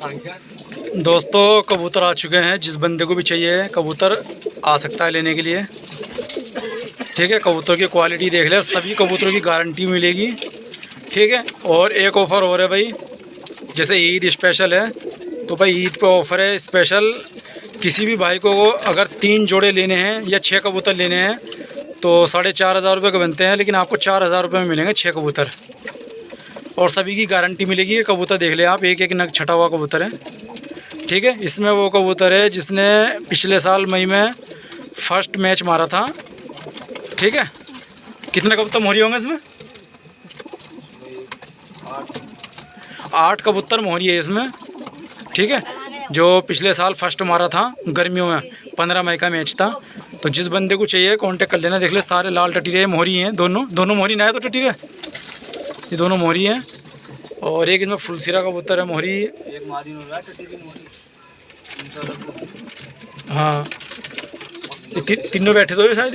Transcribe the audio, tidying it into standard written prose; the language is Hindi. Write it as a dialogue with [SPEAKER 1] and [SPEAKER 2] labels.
[SPEAKER 1] दोस्तों कबूतर आ चुके हैं। जिस बंदे को भी चाहिए कबूतर आ सकता है लेने के लिए। ठीक है, कबूतर की क्वालिटी देख ले, सभी कबूतरों की गारंटी मिलेगी। ठीक है, और एक ऑफ़र हो रहा है भाई, जैसे ईद स्पेशल है तो भाई ईद पे ऑफ़र है स्पेशल। किसी भी भाई को अगर 3 जोड़े लेने हैं या 6 कबूतर लेने हैं तो 4,500 रुपये के बनते हैं, लेकिन आपको 4,000 रुपये में मिलेंगे 6 कबूतर। और सभी की गारंटी मिलेगी। ये कबूतर देख लें आप, एक एक नग छटा हुआ कबूतर है। ठीक है, इसमें वो कबूतर है जिसने पिछले साल मई में फर्स्ट मैच मारा था। ठीक है, कितने कबूतर मोहरी होंगे इसमें? 8 कबूतर मोहरी है इसमें। ठीक है, जो पिछले साल फर्स्ट मारा था गर्मियों में, 15 मई का मैच था। तो जिस बंदे को चाहिए कांटेक्ट कर लेना। देख ले सारे लाल टटीरे मोहरी हैं, दोनों मोहरी ना है तो टटीरे, ये दोनों मोहरी हैं। और एक इसमें फुलसिरा कबूतर है मोहरी,
[SPEAKER 2] एक मादी हो रहा है टटीरी मोहरी।
[SPEAKER 1] हाँ, तीनों बैठे तो शायद।